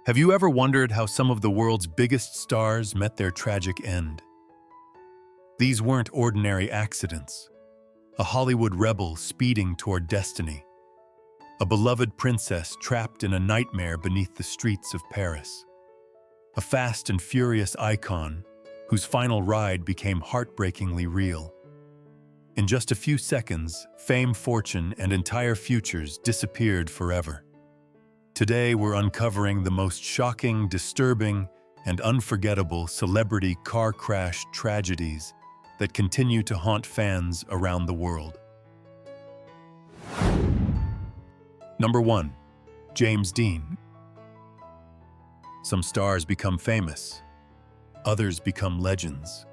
Have you ever wondered how some of the world's biggest stars met their tragic end? These weren't ordinary accidents. A Hollywood rebel speeding toward destiny. A beloved princess trapped in a nightmare beneath the streets of Paris. A fast and furious icon whose final ride became heartbreakingly real. In just a few seconds, fame, fortune, and entire futures disappeared forever. Today, we're uncovering the most shocking, disturbing, and unforgettable celebrity car crash tragedies that continue to haunt fans around the world. Number 1. James Dean. Some stars become famous. Others become legends.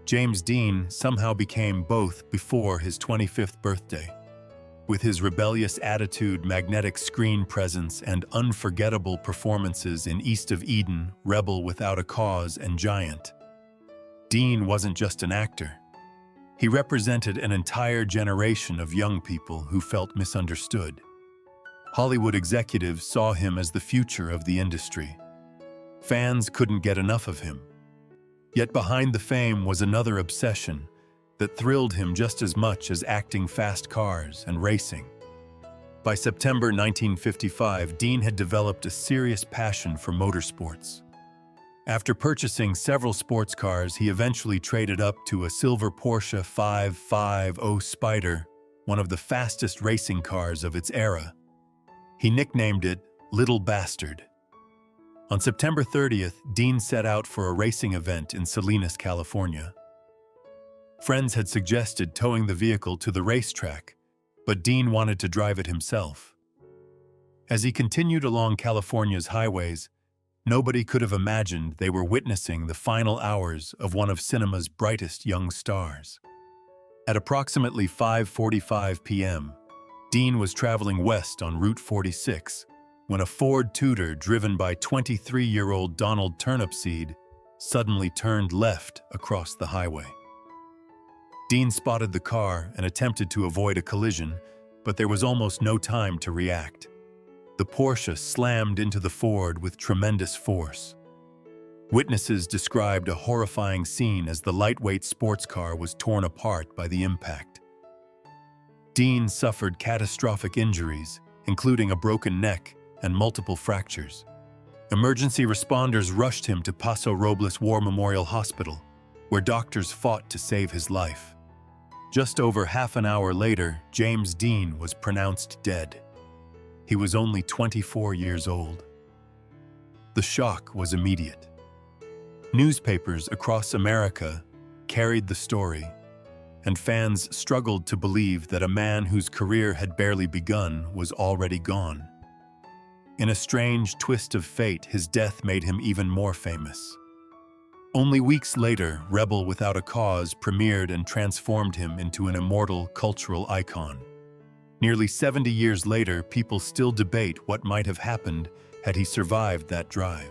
James Dean somehow became both before his 25th birthday. With his rebellious attitude, magnetic screen presence, and unforgettable performances in East of Eden, Rebel Without a Cause, and Giant, Dean wasn't just an actor. He represented an entire generation of young people who felt misunderstood. Hollywood executives saw him as the future of the industry. Fans couldn't get enough of him. Yet behind the fame was another obsession that thrilled him just as much as acting fast cars and racing. By September 1955, Dean had developed a serious passion for motorsports. After purchasing several sports cars, he eventually traded up to a silver Porsche 550 Spider, one of the fastest racing cars of its era. He nicknamed it Little Bastard. On September 30th, Dean set out for a racing event in Salinas, California. Friends had suggested towing the vehicle to the racetrack, but Dean wanted to drive it himself. As he continued along California's highways, nobody could have imagined they were witnessing the final hours of one of cinema's brightest young stars. At approximately 5:45 p.m., Dean was traveling west on Route 46 when a Ford Tudor driven by 23-year-old Donald Turnipseed suddenly turned left across the highway. Dean spotted the car and attempted to avoid a collision, but there was almost no time to react. The Porsche slammed into the Ford with tremendous force. Witnesses described a horrifying scene as the lightweight sports car was torn apart by the impact. Dean suffered catastrophic injuries, including a broken neck and multiple fractures. Emergency responders rushed him to Paso Robles War Memorial Hospital, where doctors fought to save his life. Just over half an hour later, James Dean was pronounced dead. He was only 24 years old. The shock was immediate. Newspapers across America carried the story, and fans struggled to believe that a man whose career had barely begun was already gone. In a strange twist of fate, his death made him even more famous. Only weeks later, Rebel Without a Cause premiered and transformed him into an immortal cultural icon. Nearly 70 years later, people still debate what might have happened had he survived that drive.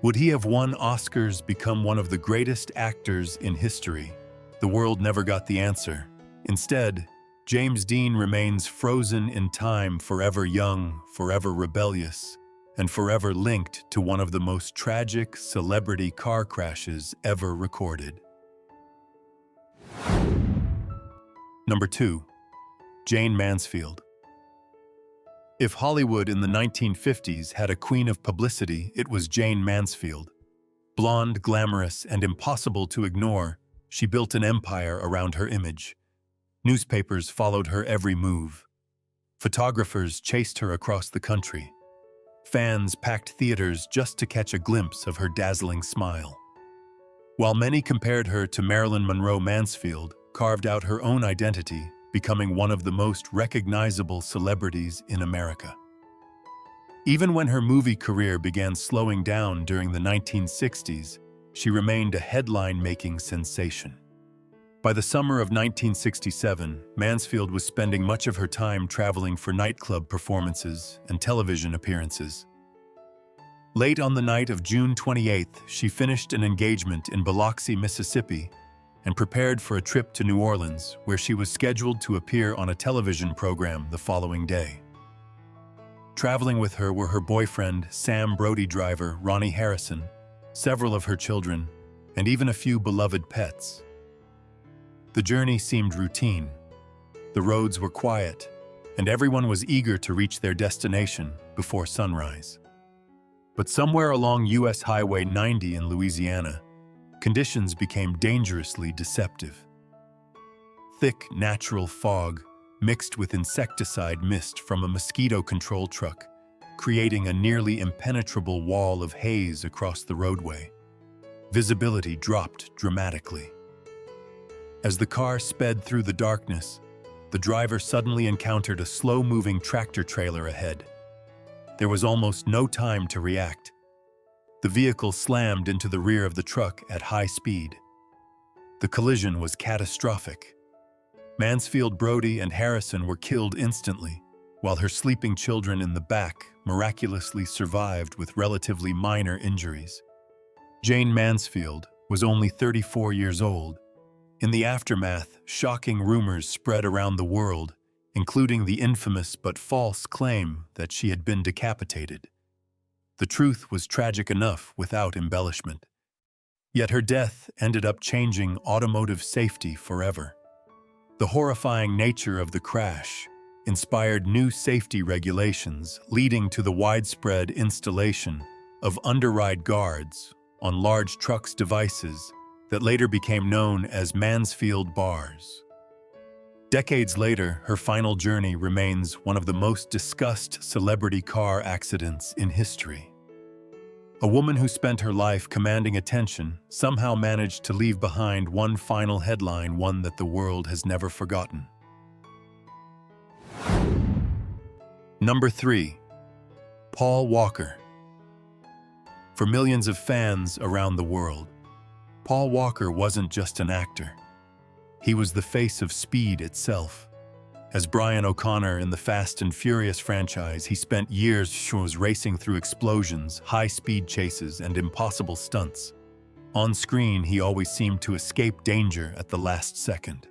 Would he have won Oscars, become one of the greatest actors in history? The world never got the answer. Instead, James Dean remains frozen in time, forever young, forever rebellious, and forever linked to one of the most tragic celebrity car crashes ever recorded. Number 2. Jane Mansfield. If Hollywood in the 1950s had a queen of publicity, it was Jane Mansfield. Blonde, glamorous, and impossible to ignore, she built an empire around her image. Newspapers followed her every move. Photographers chased her across the country. Fans packed theaters just to catch a glimpse of her dazzling smile. While many compared her to Marilyn Monroe, Mansfield carved out her own identity, becoming one of the most recognizable celebrities in America. Even when her movie career began slowing down during the 1960s, she remained a headline-making sensation. By the summer of 1967, Mansfield was spending much of her time traveling for nightclub performances and television appearances. Late on the night of June 28th, she finished an engagement in Biloxi, Mississippi, and prepared for a trip to New Orleans, where she was scheduled to appear on a television program the following day. Traveling with her were her boyfriend, Sam Brody driver Ronnie Harrison, several of her children, and even a few beloved pets. The journey seemed routine. The roads were quiet, and everyone was eager to reach their destination before sunrise. But somewhere along US Highway 90 in Louisiana, conditions became dangerously deceptive. Thick, natural fog mixed with insecticide mist from a mosquito control truck, creating a nearly impenetrable wall of haze across the roadway. Visibility dropped dramatically. As the car sped through the darkness, the driver suddenly encountered a slow-moving tractor-trailer ahead. There was almost no time to react. The vehicle slammed into the rear of the truck at high speed. The collision was catastrophic. Mansfield, Brody, and Harrison were killed instantly, while her sleeping children in the back miraculously survived with relatively minor injuries. Jane Mansfield was only 34 years old. In the aftermath, shocking rumors spread around the world, including the infamous but false claim that she had been decapitated. The truth was tragic enough without embellishment. Yet her death ended up changing automotive safety forever. The horrifying nature of the crash inspired new safety regulations, leading to the widespread installation of underride guards on large trucks' devices that later became known as Mansfield bars. Decades later, her final journey remains one of the most discussed celebrity car accidents in history. A woman who spent her life commanding attention somehow managed to leave behind one final headline, one that the world has never forgotten. Number 3. Paul Walker. For millions of fans around the world, Paul Walker wasn't just an actor. He was the face of speed itself. As Brian O'Connor in the Fast and Furious franchise, he spent years racing through explosions, high-speed chases, and impossible stunts. On screen, he always seemed to escape danger at the last second.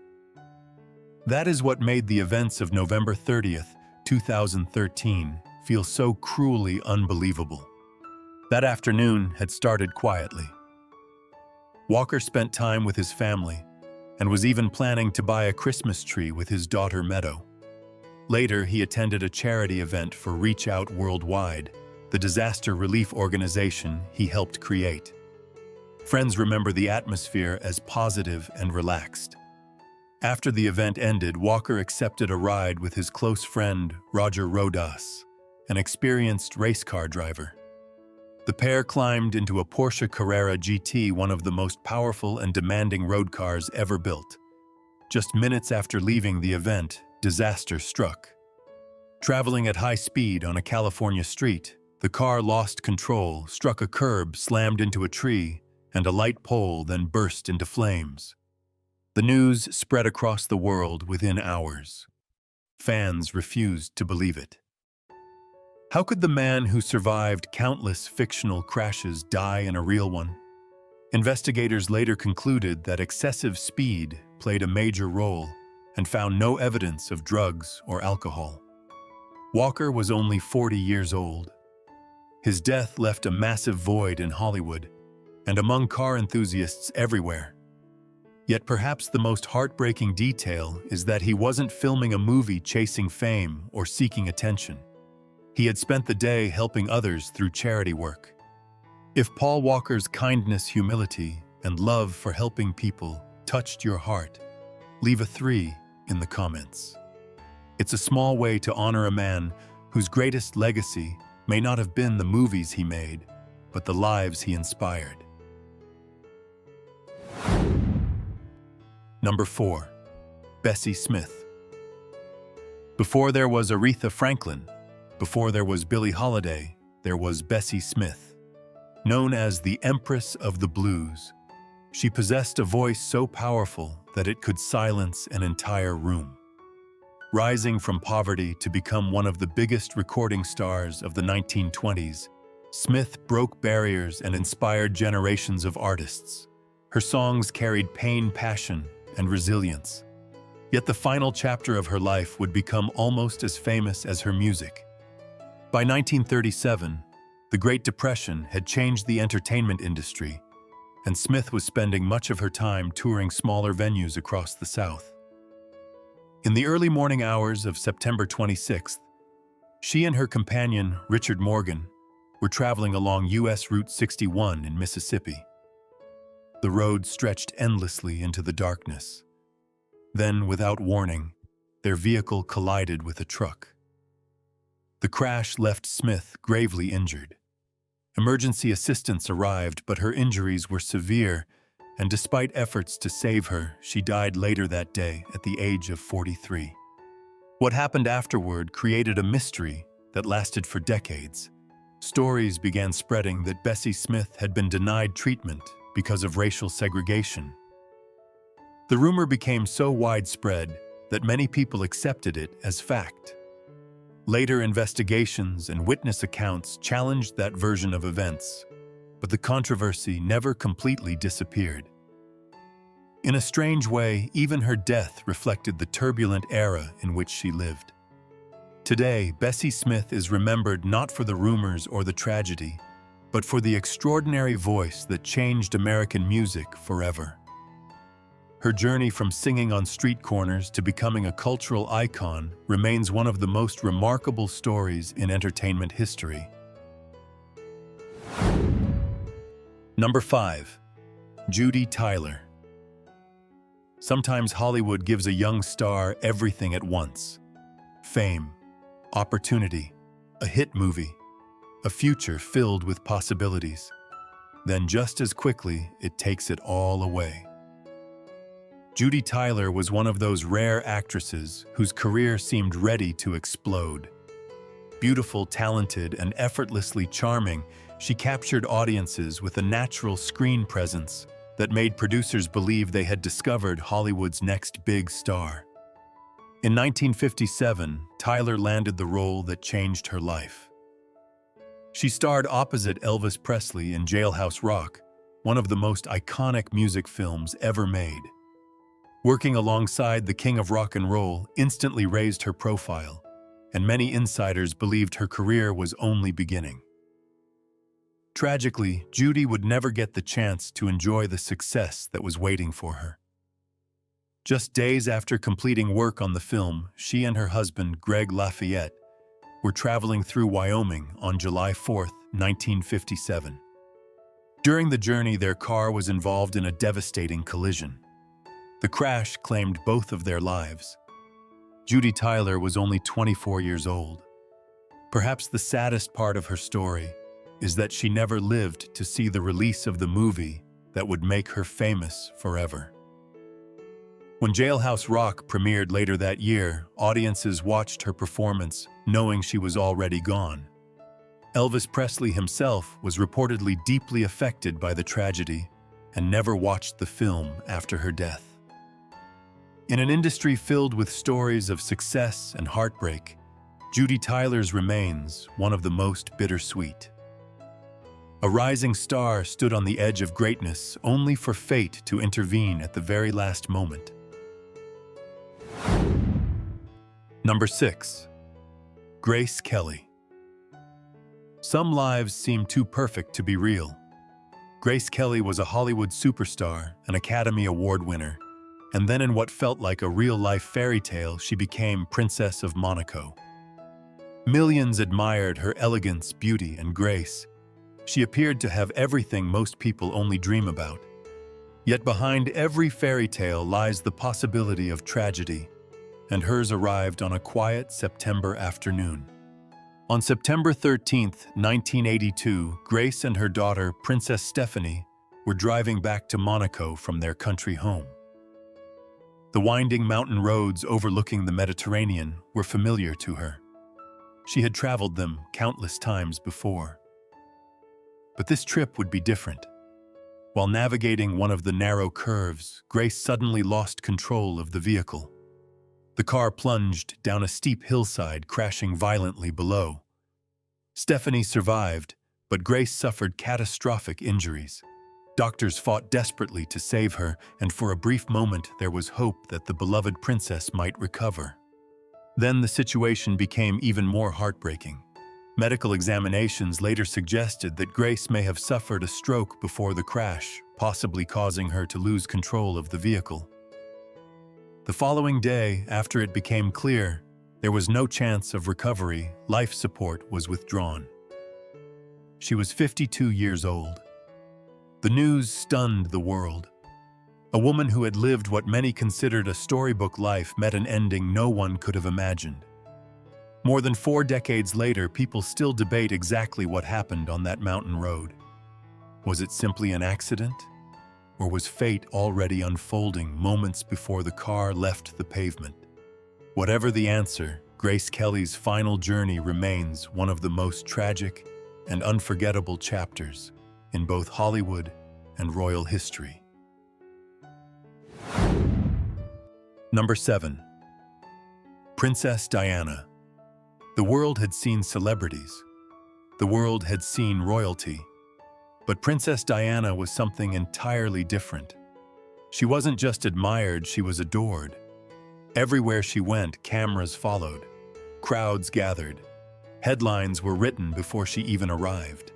That is what made the events of November 30th, 2013, feel so cruelly unbelievable. That afternoon had started quietly. Walker spent time with his family, and was even planning to buy a Christmas tree with his daughter Meadow. Later, he attended a charity event for Reach Out Worldwide, the disaster relief organization he helped create. Friends remember the atmosphere as positive and relaxed. After the event ended, Walker accepted a ride with his close friend Roger Rodas, an experienced race car driver. The pair climbed into a Porsche Carrera GT, one of the most powerful and demanding road cars ever built. Just minutes after leaving the event, disaster struck. Traveling at high speed on a California street, the car lost control, struck a curb, slammed into a tree, and a light pole then burst into flames. The news spread across the world within hours. Fans refused to believe it. How could the man who survived countless fictional crashes die in a real one? Investigators later concluded that excessive speed played a major role and found no evidence of drugs or alcohol. Walker was only 40 years old. His death left a massive void in Hollywood and among car enthusiasts everywhere. Yet perhaps the most heartbreaking detail is that he wasn't filming a movie chasing fame or seeking attention. He had spent the day helping others through charity work. If Paul Walker's kindness, humility, and love for helping people touched your heart, leave a 3 in the comments. It's a small way to honor a man whose greatest legacy may not have been the movies he made, but the lives he inspired. Number 4. Bessie Smith. Before there was Aretha Franklin, before there was Billie Holiday, there was Bessie Smith. Known as the Empress of the Blues, she possessed a voice so powerful that it could silence an entire room. Rising from poverty to become one of the biggest recording stars of the 1920s, Smith broke barriers and inspired generations of artists. Her songs carried pain, passion, and resilience. Yet the final chapter of her life would become almost as famous as her music. By 1937, the Great Depression had changed the entertainment industry, and Smith was spending much of her time touring smaller venues across the South. In the early morning hours of September 26th, she and her companion, Richard Morgan, were traveling along U.S. Route 61 in Mississippi. The road stretched endlessly into the darkness. Then, without warning, their vehicle collided with a truck. The crash left Smith gravely injured. Emergency assistance arrived, but her injuries were severe, and despite efforts to save her, she died later that day at the age of 43. What happened afterward created a mystery that lasted for decades. Stories began spreading that Bessie Smith had been denied treatment because of racial segregation. The rumor became so widespread that many people accepted it as fact. Later investigations and witness accounts challenged that version of events, but the controversy never completely disappeared. In a strange way, even her death reflected the turbulent era in which she lived. Today, Bessie Smith is remembered not for the rumors or the tragedy, but for the extraordinary voice that changed American music forever. Her journey from singing on street corners to becoming a cultural icon remains one of the most remarkable stories in entertainment history. Number 5. Judy Tyler. Sometimes Hollywood gives a young star everything at once: fame, opportunity, a hit movie, a future filled with possibilities. Then just as quickly, it takes it all away. Judy Tyler was one of those rare actresses whose career seemed ready to explode. Beautiful, talented, and effortlessly charming, she captured audiences with a natural screen presence that made producers believe they had discovered Hollywood's next big star. In 1957, Tyler landed the role that changed her life. She starred opposite Elvis Presley in Jailhouse Rock, one of the most iconic music films ever made. Working alongside the King of Rock and Roll instantly raised her profile, and many insiders believed her career was only beginning. Tragically, Judy would never get the chance to enjoy the success that was waiting for her. Just days after completing work on the film, she and her husband, Greg Lafayette, were traveling through Wyoming on July 4, 1957. During the journey, their car was involved in a devastating collision. The crash claimed both of their lives. Judy Tyler was only 24 years old. Perhaps the saddest part of her story is that she never lived to see the release of the movie that would make her famous forever. When Jailhouse Rock premiered later that year, audiences watched her performance, knowing she was already gone. Elvis Presley himself was reportedly deeply affected by the tragedy and never watched the film after her death. In an industry filled with stories of success and heartbreak, Judy Tyler's remains one of the most bittersweet. A rising star stood on the edge of greatness only for fate to intervene at the very last moment. Number 6. Grace Kelly. Some lives seem too perfect to be real. Grace Kelly was a Hollywood superstar, an Academy Award winner, and then in what felt like a real-life fairy tale, she became Princess of Monaco. Millions admired her elegance, beauty, and grace. She appeared to have everything most people only dream about. Yet behind every fairy tale lies the possibility of tragedy, and hers arrived on a quiet September afternoon. On September 13, 1982, Grace and her daughter, Princess Stephanie, were driving back to Monaco from their country home. The winding mountain roads overlooking the Mediterranean were familiar to her. She had traveled them countless times before. But this trip would be different. While navigating one of the narrow curves, Grace suddenly lost control of the vehicle. The car plunged down a steep hillside, crashing violently below. Stephanie survived, but Grace suffered catastrophic injuries. Doctors fought desperately to save her, and for a brief moment there was hope that the beloved princess might recover. Then the situation became even more heartbreaking. Medical examinations later suggested that Grace may have suffered a stroke before the crash, possibly causing her to lose control of the vehicle. The following day, after it became clear there was no chance of recovery, life support was withdrawn. She was 52 years old. The news stunned the world. A woman who had lived what many considered a storybook life met an ending no one could have imagined. More than 4 decades later, people still debate exactly what happened on that mountain road. Was it simply an accident? Or was fate already unfolding moments before the car left the pavement? Whatever the answer, Grace Kelly's final journey remains one of the most tragic and unforgettable chapters in both Hollywood and royal history. Number 7. Princess Diana. The world had seen celebrities. The world had seen royalty. But Princess Diana was something entirely different. She wasn't just admired, she was adored. Everywhere she went, cameras followed. Crowds gathered. Headlines were written before she even arrived.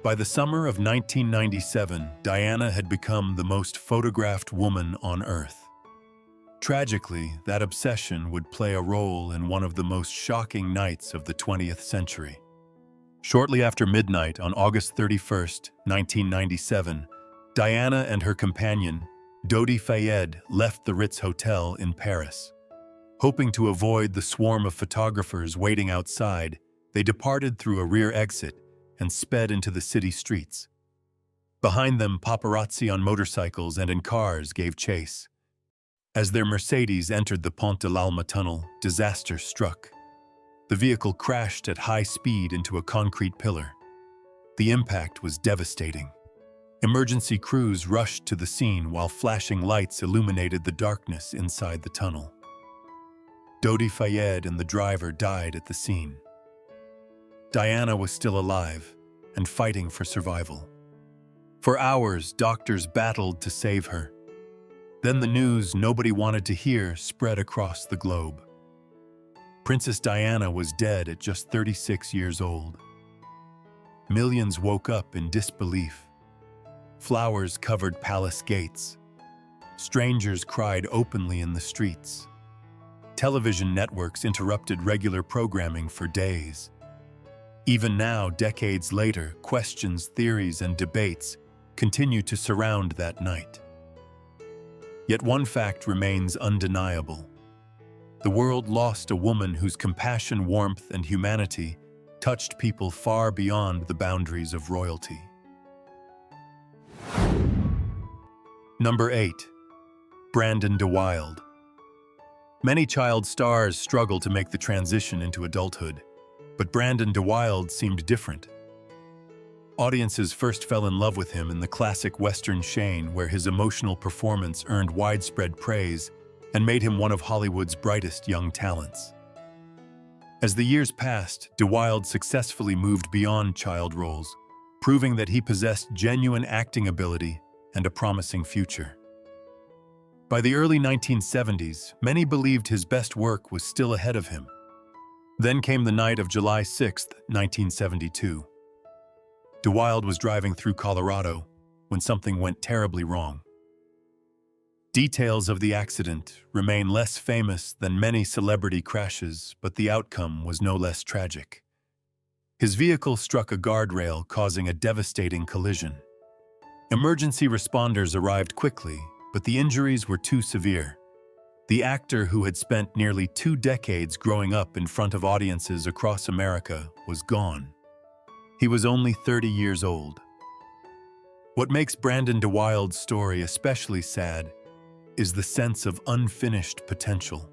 By the summer of 1997, Diana had become the most photographed woman on Earth. Tragically, that obsession would play a role in one of the most shocking nights of the 20th century. Shortly after midnight on August 31, 1997, Diana and her companion, Dodi Fayed, left the Ritz Hotel in Paris. Hoping to avoid the swarm of photographers waiting outside, they departed through a rear exit and sped into the city streets. Behind them, paparazzi on motorcycles and in cars gave chase. As their Mercedes entered the Pont de l'Alma tunnel, disaster struck. The vehicle crashed at high speed into a concrete pillar. The impact was devastating. Emergency crews rushed to the scene while flashing lights illuminated the darkness inside the tunnel. Dodi Fayed and the driver died at the scene. Diana was still alive and fighting for survival. For hours, doctors battled to save her. Then the news nobody wanted to hear spread across the globe. Princess Diana was dead at just 36 years old. Millions woke up in disbelief. Flowers covered palace gates. Strangers cried openly in the streets. Television networks interrupted regular programming for days. Even now, decades later, questions, theories, and debates continue to surround that night. Yet one fact remains undeniable. The world lost a woman whose compassion, warmth, and humanity touched people far beyond the boundaries of royalty. Number 8. Brandon DeWilde. Many child stars struggle to make the transition into adulthood, but Brandon DeWilde seemed different. Audiences first fell in love with him in the classic Western Shane, where his emotional performance earned widespread praise and made him one of Hollywood's brightest young talents. As the years passed, DeWilde successfully moved beyond child roles, proving that he possessed genuine acting ability and a promising future. By the early 1970s, many believed his best work was still ahead of him. Then came the night of July 6, 1972. DeWilde was driving through Colorado when something went terribly wrong. Details of the accident remain less famous than many celebrity crashes, but the outcome was no less tragic. His vehicle struck a guardrail, causing a devastating collision. Emergency responders arrived quickly, but the injuries were too severe. The actor, who had spent nearly 2 decades growing up in front of audiences across America, was gone. He was only 30 years old. What makes Brandon DeWilde's story especially sad is the sense of unfinished potential.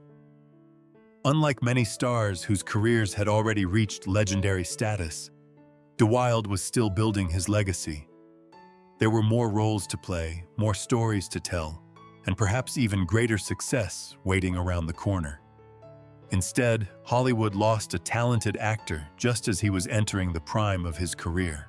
Unlike many stars whose careers had already reached legendary status, DeWilde was still building his legacy. There were more roles to play, more stories to tell, and perhaps even greater success waiting around the corner. Instead, Hollywood lost a talented actor just as he was entering the prime of his career.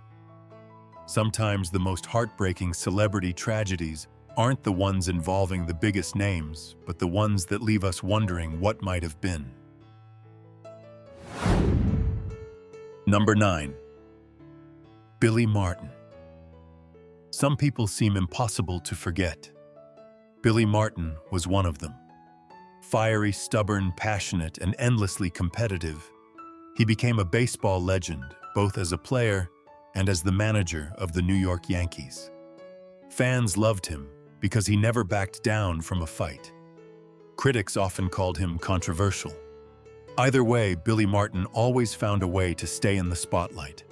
Sometimes the most heartbreaking celebrity tragedies aren't the ones involving the biggest names, but the ones that leave us wondering what might have been. Number 9. Billy Martin. Some people seem impossible to forget. Billy Martin was one of them. Fiery, stubborn, passionate, and endlessly competitive, he became a baseball legend, both as a player and as the manager of the New York Yankees. Fans loved him because he never backed down from a fight. Critics often called him controversial. Either way, Billy Martin always found a way to stay in the spotlight.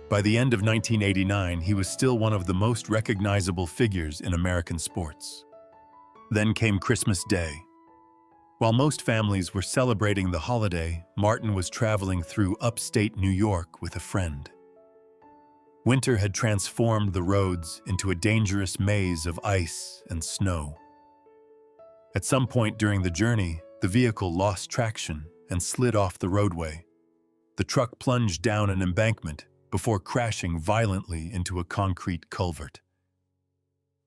By the end of 1989, he was still one of the most recognizable figures in American sports. Then came Christmas Day. While most families were celebrating the holiday, Martin was traveling through upstate New York with a friend. Winter had transformed the roads into a dangerous maze of ice and snow. At some point during the journey, the vehicle lost traction and slid off the roadway. The truck plunged down an embankment before crashing violently into a concrete culvert.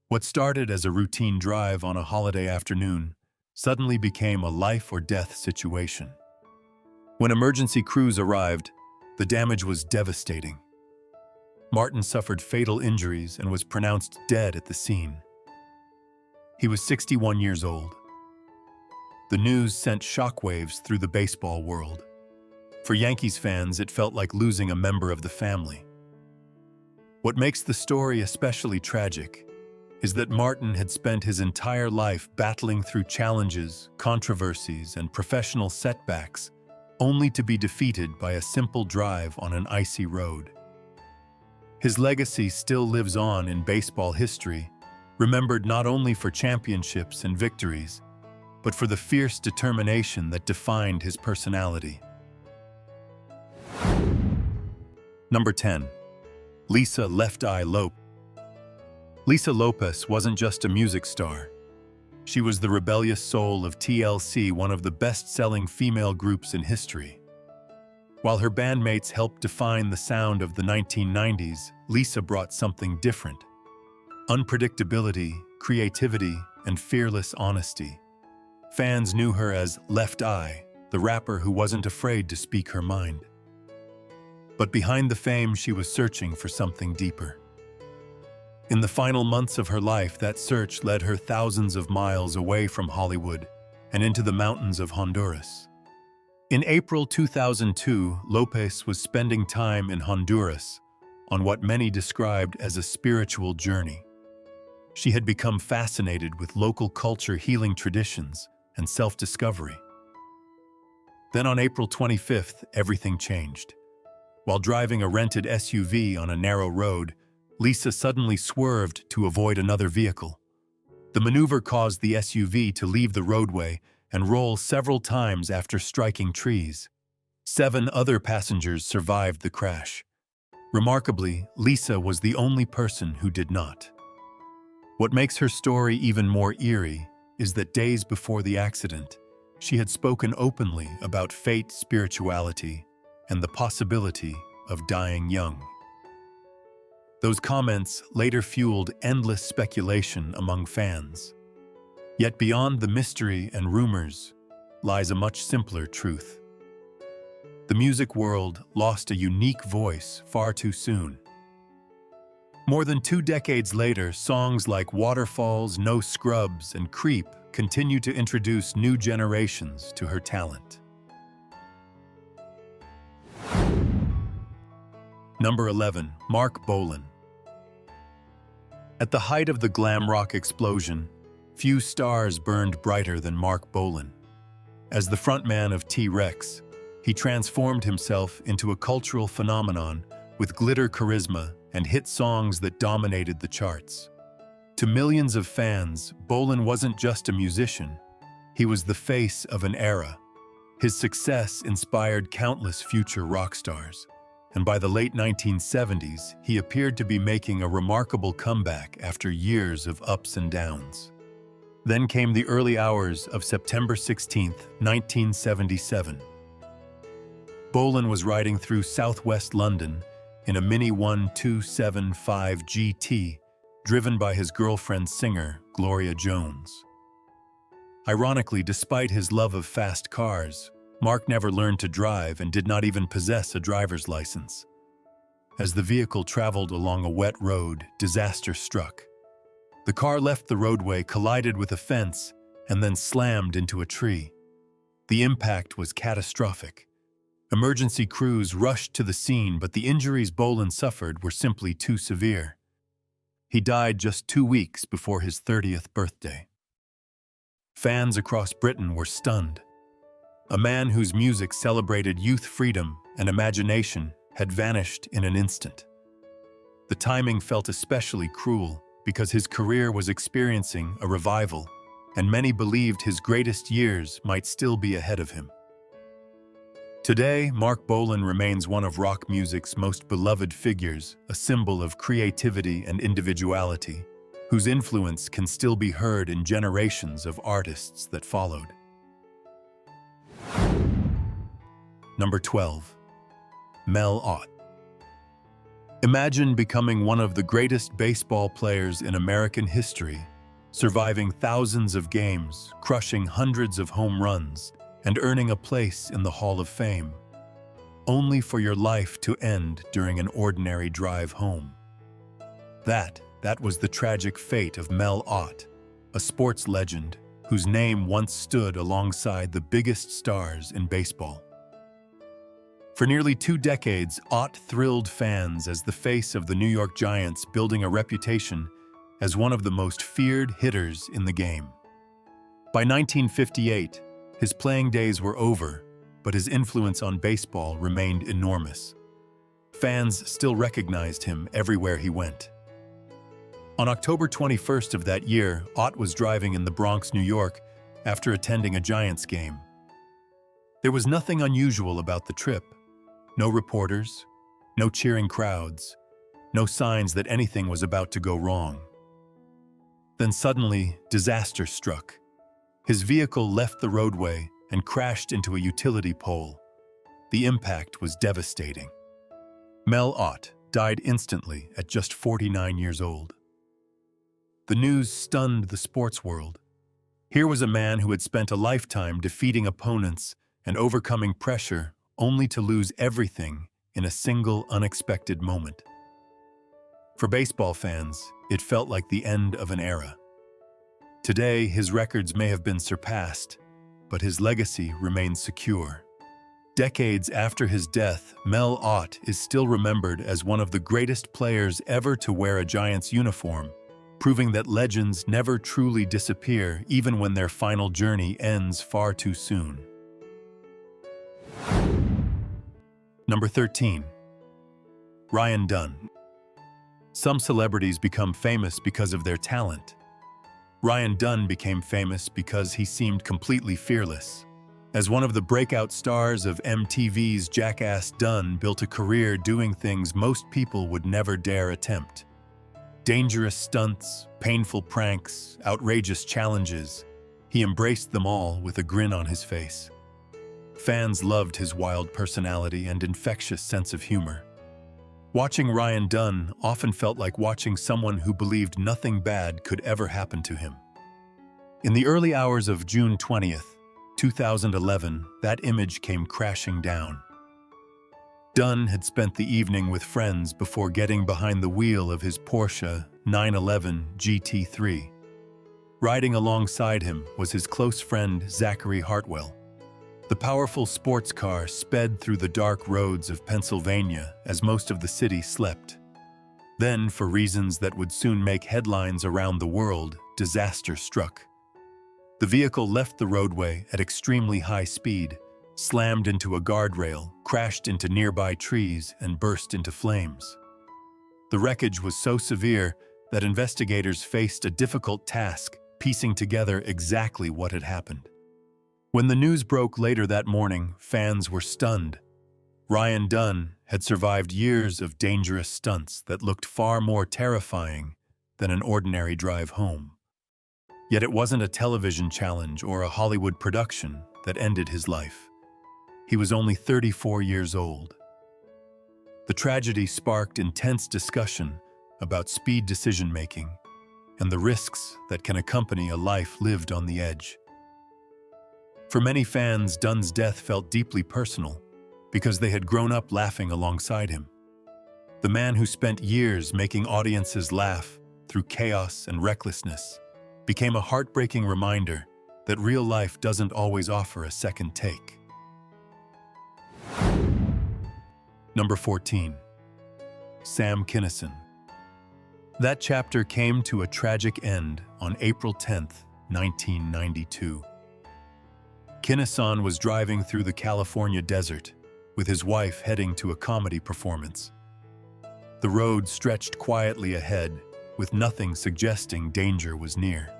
What started as a routine drive on a holiday afternoon suddenly became a life-or-death situation. When emergency crews arrived, the damage was devastating. Martin suffered fatal injuries and was pronounced dead at the scene. He was 61 years old. The news sent shockwaves through the baseball world. For Yankees fans, it felt like losing a member of the family. What makes the story especially tragic is that Martin had spent his entire life battling through challenges, controversies, and professional setbacks, only to be defeated by a simple drive on an icy road. His legacy still lives on in baseball history, remembered not only for championships and victories, but for the fierce determination that defined his personality. Number 10. Lisa "Left Eye" Lopez. Lisa Lopez wasn't just a music star. She was the rebellious soul of TLC, one of the best-selling female groups in history. While her bandmates helped define the sound of the 1990s, Lisa brought something different: unpredictability, creativity, and fearless honesty. Fans knew her as Left Eye, the rapper who wasn't afraid to speak her mind. But behind the fame, she was searching for something deeper. In the final months of her life, that search led her thousands of miles away from Hollywood and into the mountains of Honduras. In April 2002, Lopez was spending time in Honduras on what many described as a spiritual journey. She had become fascinated with local culture, healing traditions, and self-discovery. Then on April 25th, everything changed. While driving a rented SUV on a narrow road, Lisa suddenly swerved to avoid another vehicle. The maneuver caused the SUV to leave the roadway and roll several times after striking trees. 7 other passengers survived the crash. Remarkably, Lisa was the only person who did not. What makes her story even more eerie is that days before the accident, she had spoken openly about fate, spirituality, and the possibility of dying young. Those comments later fueled endless speculation among fans. Yet beyond the mystery and rumors lies a much simpler truth. The music world lost a unique voice far too soon. More than 2 decades later, songs like Waterfalls, No Scrubs, and Creep continue to introduce new generations to her talent. Number 11. Mark Bolan. At the height of the glam rock explosion, few stars burned brighter than Mark Bolan. As the frontman of T-Rex, he transformed himself into a cultural phenomenon with glitter charisma and hit songs that dominated the charts. To millions of fans, Bolan wasn't just a musician, he was the face of an era. His success inspired countless future rock stars, and by the late 1970s, he appeared to be making a remarkable comeback after years of ups and downs. Then came the early hours of September 16, 1977. Bolan was riding through southwest London in a Mini 1275 GT, driven by his girlfriend singer, Gloria Jones. Ironically, despite his love of fast cars, Mark never learned to drive and did not even possess a driver's license. As the vehicle traveled along a wet road, disaster struck. The car left the roadway, collided with a fence, and then slammed into a tree. The impact was catastrophic. Emergency crews rushed to the scene, but the injuries Bolan suffered were simply too severe. He died just 2 weeks before his 30th birthday. Fans across Britain were stunned. A man whose music celebrated youth freedom and imagination had vanished in an instant. The timing felt especially cruel because his career was experiencing a revival, and many believed his greatest years might still be ahead of him. Today, Mark Bolan remains one of rock music's most beloved figures, a symbol of creativity and individuality, whose influence can still be heard in generations of artists that followed. Number 12. Mel Ott. Imagine becoming one of the greatest baseball players in American history, surviving thousands of games, crushing hundreds of home runs, and earning a place in the Hall of Fame, only for your life to end during an ordinary drive home. That was the tragic fate of Mel Ott, a sports legend whose name once stood alongside the biggest stars in baseball. For nearly 2 decades, Ott thrilled fans as the face of the New York Giants, building a reputation as one of the most feared hitters in the game. By 1958, his playing days were over, but his influence on baseball remained enormous. Fans still recognized him everywhere he went. On October 21st of that year, Ott was driving in the Bronx, New York, after attending a Giants game. There was nothing unusual about the trip. No reporters, no cheering crowds, no signs that anything was about to go wrong. Then suddenly, disaster struck. His vehicle left the roadway and crashed into a utility pole. The impact was devastating. Mel Ott died instantly at just 49 years old. The news stunned the sports world. Here was a man who had spent a lifetime defeating opponents and overcoming pressure, only to lose everything in a single unexpected moment. For baseball fans, it felt like the end of an era. Today, his records may have been surpassed, but his legacy remains secure. Decades after his death, Mel Ott is still remembered as one of the greatest players ever to wear a Giants uniform, proving that legends never truly disappear, even when their final journey ends far too soon. Number 13. Ryan Dunn. Some celebrities become famous because of their talent. Ryan Dunn became famous because he seemed completely fearless. As one of the breakout stars of MTV's Jackass, Dunn built a career doing things most people would never dare attempt. Dangerous stunts, painful pranks, outrageous challenges. He embraced them all with a grin on his face. Fans loved his wild personality and infectious sense of humor. Watching Ryan Dunn often felt like watching someone who believed nothing bad could ever happen to him. In the early hours of June 20th, 2011, that image came crashing down. Dunn had spent the evening with friends before getting behind the wheel of his Porsche 911 GT3. Riding alongside him was his close friend Zachary Hartwell. The powerful sports car sped through the dark roads of Pennsylvania as most of the city slept. Then, for reasons that would soon make headlines around the world, disaster struck. The vehicle left the roadway at extremely high speed, slammed into a guardrail, crashed into nearby trees, and burst into flames. The wreckage was so severe that investigators faced a difficult task, piecing together exactly what had happened. When the news broke later that morning, fans were stunned. Ryan Dunn had survived years of dangerous stunts that looked far more terrifying than an ordinary drive home. Yet it wasn't a television challenge or a Hollywood production that ended his life. He was only 34 years old. The tragedy sparked intense discussion about speed decision-making and the risks that can accompany a life lived on the edge. For many fans, Dunn's death felt deeply personal because they had grown up laughing alongside him. The man who spent years making audiences laugh through chaos and recklessness became a heartbreaking reminder that real life doesn't always offer a second take. Number 14. Sam Kinison. That chapter came to a tragic end on April 10, 1992. Kinison was driving through the California desert with his wife heading to a comedy performance. The road stretched quietly ahead, with nothing suggesting danger was near.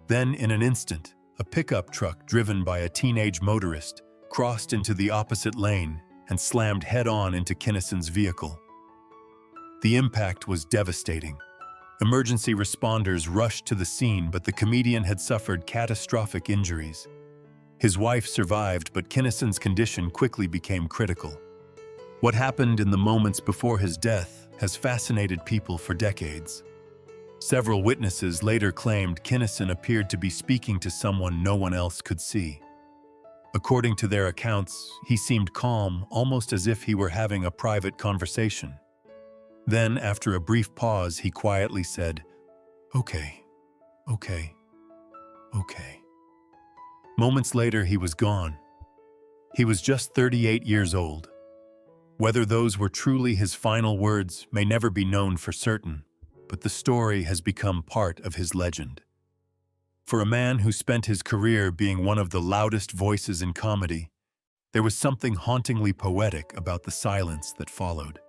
Then, in an instant, a pickup truck driven by a teenage motorist crossed into the opposite lane and slammed head-on into Kinison's vehicle. The impact was devastating. Emergency responders rushed to the scene, but the comedian had suffered catastrophic injuries. His wife survived, but Kinison's condition quickly became critical. What happened in the moments before his death has fascinated people for decades. Several witnesses later claimed Kinison appeared to be speaking to someone no one else could see. According to their accounts, he seemed calm, almost as if he were having a private conversation. Then, after a brief pause, he quietly said, "Okay, okay, okay." Moments later, he was gone. He was just 38 years old. Whether those were truly his final words may never be known for certain, but the story has become part of his legend. For a man who spent his career being one of the loudest voices in comedy, there was something hauntingly poetic about the silence that followed.